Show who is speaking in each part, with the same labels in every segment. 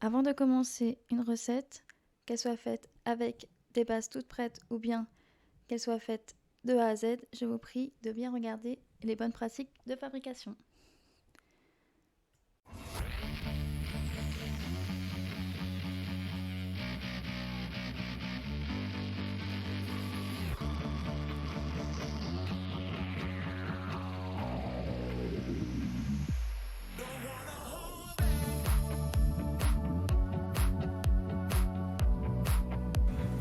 Speaker 1: Avant de commencer une recette, qu'elle soit faite avec des bases toutes prêtes ou bien qu'elle soit faite de A à Z, je vous prie de bien regarder les bonnes pratiques de fabrication.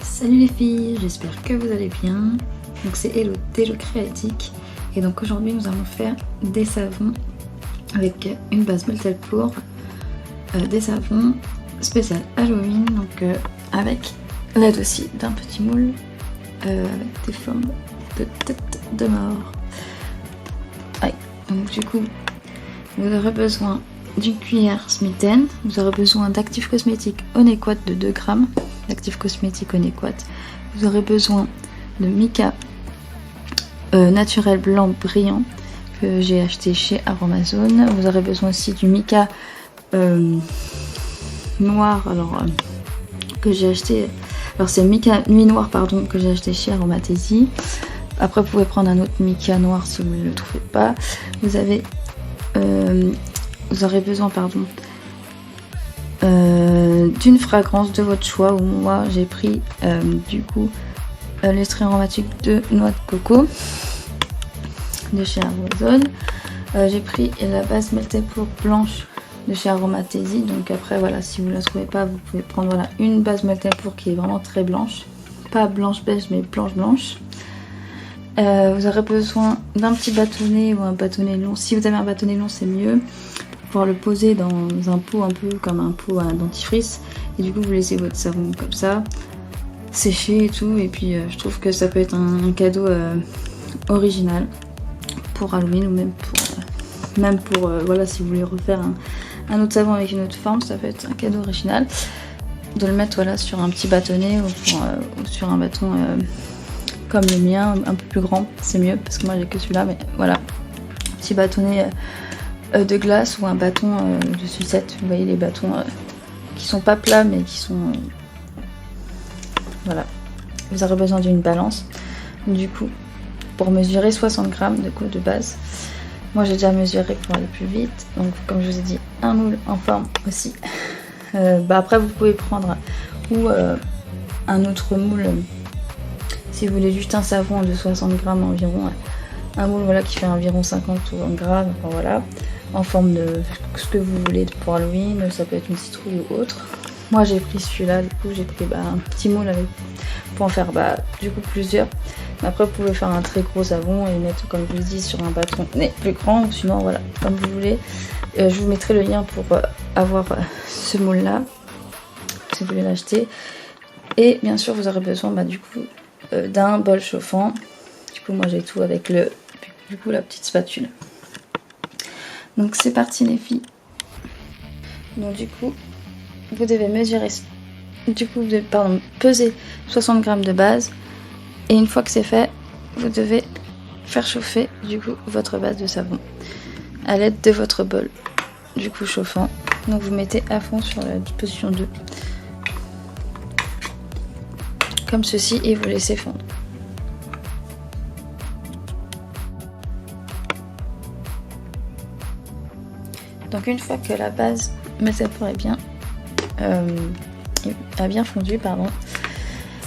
Speaker 1: Salut les filles, j'espère que vous allez bien. Donc c'est Hello d'Hello Créatique et donc aujourd'hui nous allons faire des savons avec une base Meltel pour des savons spécial Halloween, donc avec l'aide aussi d'un petit moule avec des formes de tête de mort. Ouais, donc du coup vous aurez besoin d'une cuillère Smitten, vous aurez besoin d'actifs cosmétiques Onequat de 2 grammes, d'actifs cosmétiques Onequat, vous aurez besoin de mica naturel blanc brillant que j'ai acheté chez Aromazone, vous aurez besoin aussi du mica noir, que j'ai acheté, alors c'est mica nuit noire pardon, que j'ai acheté chez Aromathésie. Après vous pouvez prendre un autre mica noir si vous ne le trouvez pas. Vous aurez besoin d'une fragrance de votre choix, où moi j'ai pris du coup l'extrait aromatique de noix de coco de chez Aromazone. J'ai pris la base Meltel pour blanche de chez Aromathésie. Donc après voilà, si vous ne la trouvez pas, vous pouvez prendre une base Meltel pour qui est vraiment très blanche, pas blanche beige mais blanche blanche. Vous aurez besoin d'un petit bâtonnet ou un bâtonnet long. Si vous avez un bâtonnet long c'est mieux, pour pouvoir le poser dans un pot un peu comme un pot à dentifrice, et du coup vous laissez votre savon comme ça sécher et tout, et puis je trouve que ça peut être un cadeau original pour Halloween, ou même pour voilà, si vous voulez refaire un autre savon avec une autre forme, ça peut être un cadeau original de le mettre voilà, sur un petit bâtonnet ou sur un bâton comme le mien, un peu plus grand, c'est mieux parce que moi j'ai que celui-là, mais voilà, petit bâtonnet de glace ou un bâton de sucette. Vous voyez les bâtons qui sont pas plats mais qui sont voilà. Vous aurez besoin d'une balance du coup pour mesurer 60 grammes de base. Moi j'ai déjà mesuré pour aller plus vite, donc comme je vous ai dit, un moule en forme aussi. Après vous pouvez prendre ou un autre moule si vous voulez juste un savon de 60 grammes environ, un moule voilà, qui fait environ 50 ou 1 gramme, enfin, voilà, en forme de ce que vous voulez pour Halloween, ça peut être une citrouille ou autre. Moi j'ai pris celui-là, du coup j'ai pris un petit moule pour en faire du coup plusieurs. Mais après vous pouvez faire un très gros savon et mettre, comme je vous dis, sur un bâton plus grand, ou sinon voilà, comme vous voulez. Je vous mettrai le lien pour avoir ce moule là, si vous voulez l'acheter. Et bien sûr vous aurez besoin du coup d'un bol chauffant. Du coup moi j'ai tout avec la petite spatule. Donc c'est parti les filles. Donc du coup vous devez mesurer, peser 60 grammes de base, et une fois que c'est fait, vous devez faire chauffer du coup votre base de savon à l'aide de votre bol du coup chauffant. Donc vous mettez à fond sur la position 2 comme ceci et vous laissez fondre. Donc une fois que la base métaphore est bien fondu,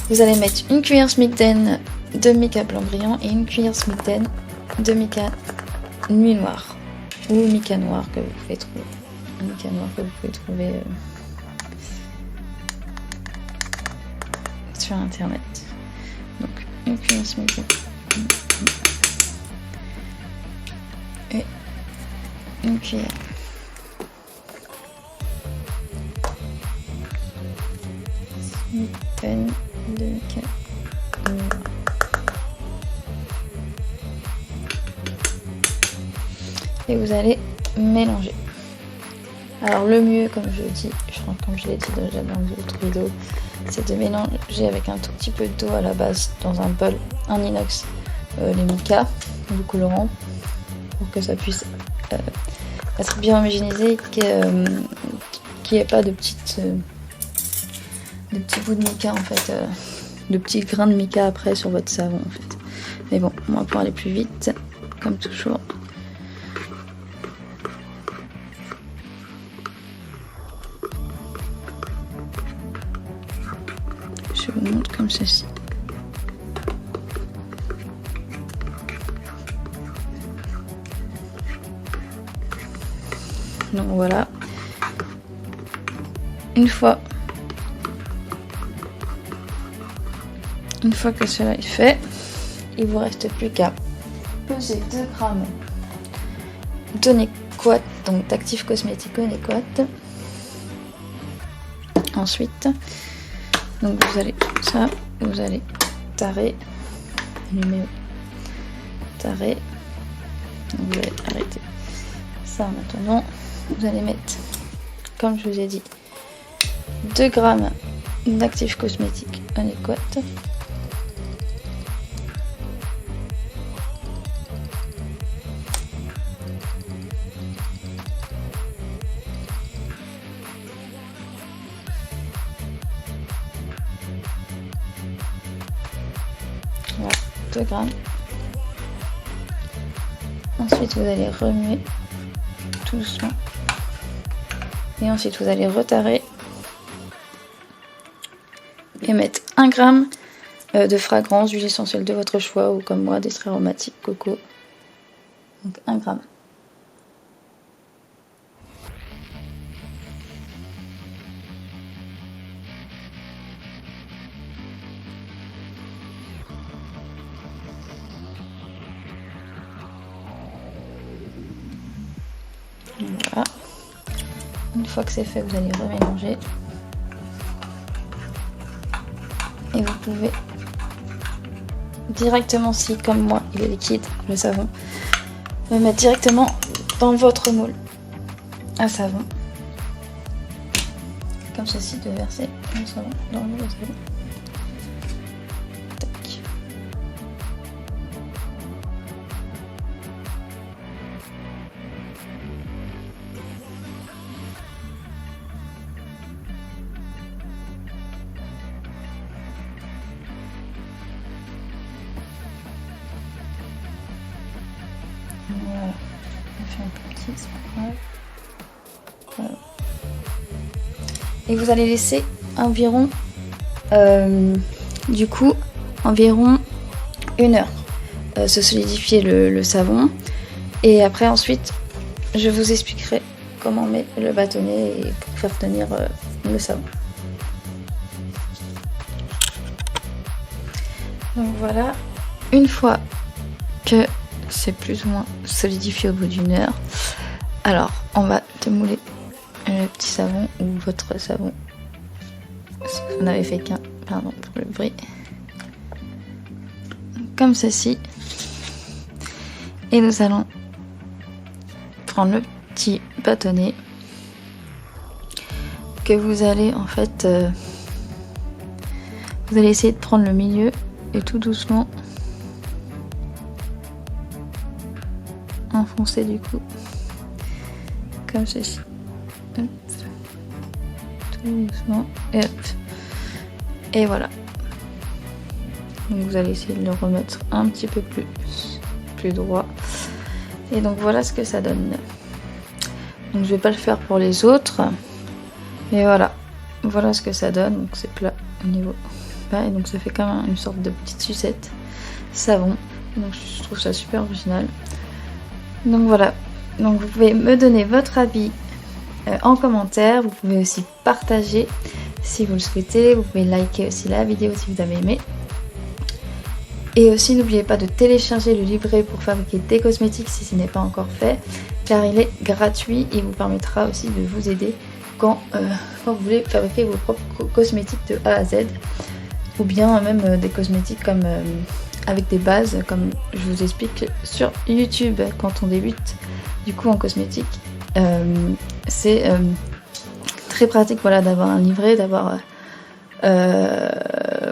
Speaker 1: vous allez mettre une cuillère Smitten de mica blanc brillant et une cuillère Smitten de mica nuit noire ou mica noir que vous pouvez trouver, sur internet. Donc une cuillère Smitten et une cuillère Smitten de mica. Et vous allez mélanger. Alors le mieux, comme je l'ai dit déjà dans d'autres vidéos, c'est de mélanger avec un tout petit peu d'eau à la base dans un bol en inox, les mica, le colorant, pour que ça puisse être bien homogénéisé, qu'il n'y ait pas de petits bouts de mica en fait, de petits grains de mica après sur votre savon en fait. Mais bon, on va pouvoir aller plus vite, comme toujours. Je vous montre comme ceci. Donc voilà. Une fois que cela est fait, il vous reste plus qu'à peser 2 grammes d'Onéquat, donc d'actifs cosmétiques Onéquat. Ensuite, donc vous allez ça, vous allez tarer, tarer, donc vous allez arrêter ça maintenant. Vous allez mettre, comme je vous ai dit, 2 grammes d'actifs cosmétiques Onéquat. Voilà, 2 grammes. Ensuite, vous allez remuer tout doucement. Et ensuite, vous allez retarer et mettre 1 gramme de fragrance, d'huile essentielle de votre choix ou comme moi, d'extrait aromatique coco. Donc 1 gramme. Voilà. Une fois que c'est fait, vous allez remélanger. Et vous pouvez directement, si comme moi il est liquide, le savon, le mettre directement dans votre moule à savon. Comme ceci, de verser le savon dans le moule à savon. Tac. Voilà, on fait un peu petit, c'est pas grave. Voilà. Et vous allez laisser environ, du coup, environ 1 heure se solidifier le savon. Et après, ensuite, je vous expliquerai comment on met le bâtonnet et pour faire tenir le savon. Donc voilà, une fois que c'est plus ou moins solidifié au bout d'1 heure, alors on va démouler le petit savon ou votre savon. On n'avait fait qu'un, pardon pour le bruit. Comme ceci. Et nous allons prendre le petit bâtonnet que vous allez en fait, vous allez essayer de prendre le milieu et tout doucement enfoncer du coup comme ceci. Hop. Tout doucement et hop. Et voilà. Donc vous allez essayer de le remettre un petit peu plus droit. Et donc voilà ce que ça donne. Donc je vais pas le faire pour les autres. Mais voilà. Voilà ce que ça donne. Donc c'est plat au niveau bas. Et donc ça fait comme une sorte de petite sucette savon. Donc je trouve ça super original. Donc voilà. Donc vous pouvez me donner votre avis en commentaire. Vous pouvez aussi partager si vous le souhaitez. Vous pouvez liker aussi la vidéo si vous avez aimé. Et aussi n'oubliez pas de télécharger le livret pour fabriquer des cosmétiques si ce n'est pas encore fait, car il est gratuit et vous permettra aussi de vous aider quand vous voulez fabriquer vos propres cosmétiques de A à Z, ou bien même des cosmétiques comme avec des bases comme je vous explique sur YouTube quand on débute du coup en cosmétique. C'est très pratique, voilà, d'avoir un livret, d'avoir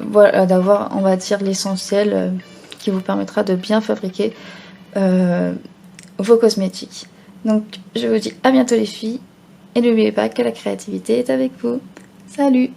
Speaker 1: voilà, d'avoir on va dire l'essentiel qui vous permettra de bien fabriquer vos cosmétiques. Donc je vous dis à bientôt les filles Et n'oubliez pas que la créativité est avec vous. Salut!